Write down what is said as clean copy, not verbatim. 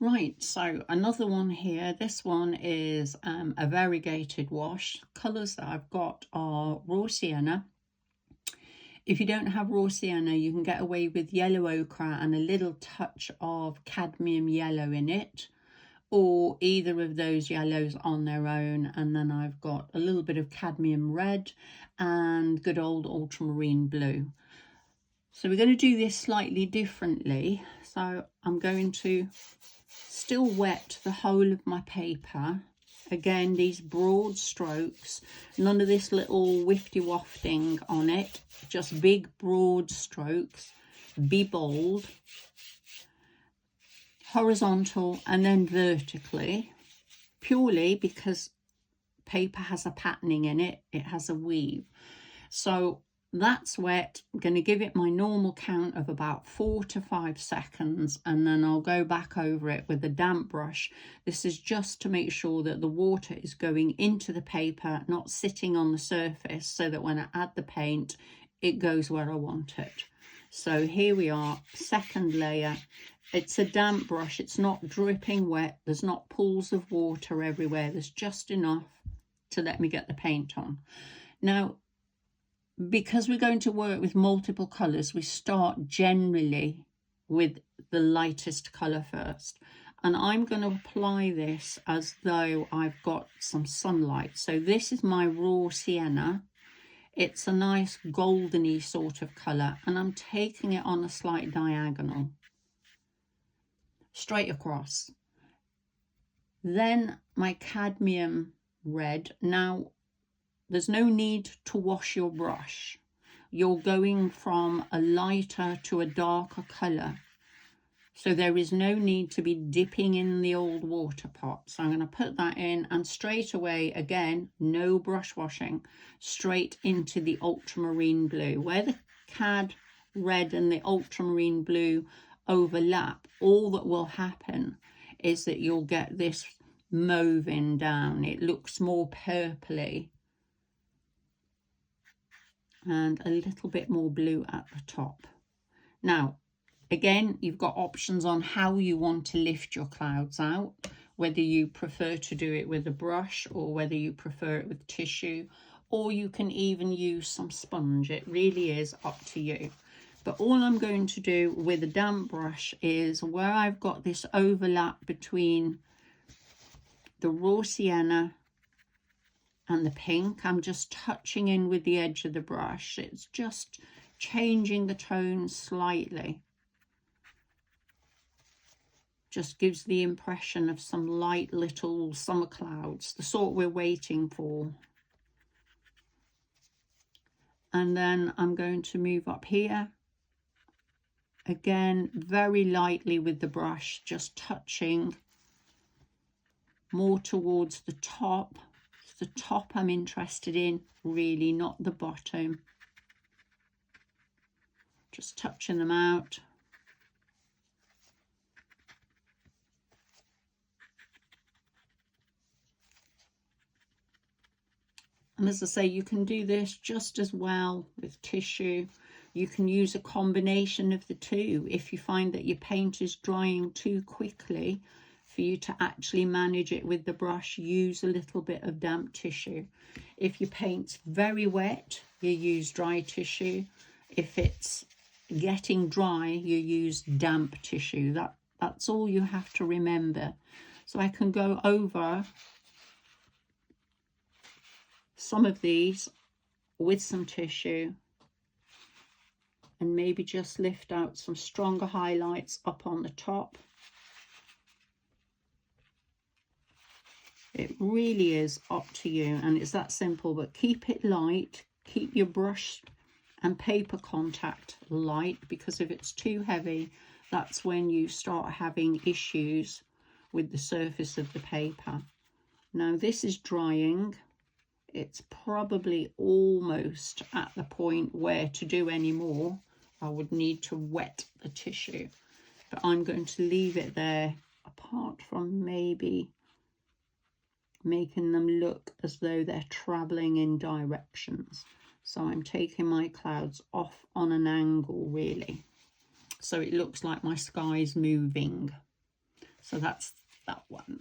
Right, so another one here. This one is a variegated wash. Colours that I've got are Raw Sienna. If you don't have Raw Sienna, you can get away with yellow ochre and a little touch of cadmium yellow in it, or either of those yellows on their own. And then I've got a little bit of cadmium red and good old ultramarine blue. So we're going to do this slightly differently. So I'm going to still wet the whole of my paper. Again, these broad strokes, none of this little wifty wafting on it, just big broad strokes. Be bold, horizontal and then vertically, purely because paper has a patterning in it, it has a weave. So that's wet. I'm going to give it my normal count of about 4 to 5 seconds, and then I'll go back over it with a damp brush. This is just to make sure that the water is going into the paper, not sitting on the surface, so that when I add the paint, it goes where I want it. So here we are, second layer. It's a damp brush, it's not dripping wet, there's not pools of water everywhere, there's just enough to let me get the paint on. Now, because we're going to work with multiple colours, we start generally with the lightest colour first. And I'm going to apply this as though I've got some sunlight. So this is my Raw Sienna. It's a nice goldeny sort of colour, and I'm taking it on a slight diagonal, straight across. Then my cadmium red. Now, there's no need to wash your brush. You're going from a lighter to a darker colour. So there is no need to be dipping in the old water pot. So I'm going to put that in, and straight away, again, no brush washing, straight into the ultramarine blue. Where the cad red and the ultramarine blue overlap, all that will happen is that you'll get this mauving down. It looks more purpley, and a little bit more blue at the top. Now, again, you've got options on how you want to lift your clouds out, whether you prefer to do it with a brush or whether you prefer it with tissue, or you can even use some sponge. It really is up to you. But all I'm going to do with a damp brush is where I've got this overlap between the Raw Sienna and the pink, I'm just touching in with the edge of the brush. It's just changing the tone slightly. Just gives the impression of some light little summer clouds, the sort we're waiting for. And then I'm going to move up here. Again, very lightly with the brush, just touching more towards the top. The top I'm interested in, really, not the bottom. Just touching them out. And as I say, you can do this just as well with tissue. You can use a combination of the two. If you find that your paint is drying too quickly for you to actually manage it with the brush, use a little bit of damp tissue. If your paint's very wet, you use dry tissue. If it's getting dry, you use damp tissue. That's all you have to remember. So I can go over some of these with some tissue and maybe just lift out some stronger highlights up on the top. It really is up to you, and it's that simple, but keep it light. Keep your brush and paper contact light, because if it's too heavy, that's when you start having issues with the surface of the paper. Now this is drying. It's probably almost at the point where to do any more, I would need to wet the tissue, but I'm going to leave it there, apart from maybe making them look as though they're traveling in directions. So I'm taking my clouds off on an angle, really, so it looks like my sky's moving. So that's that one.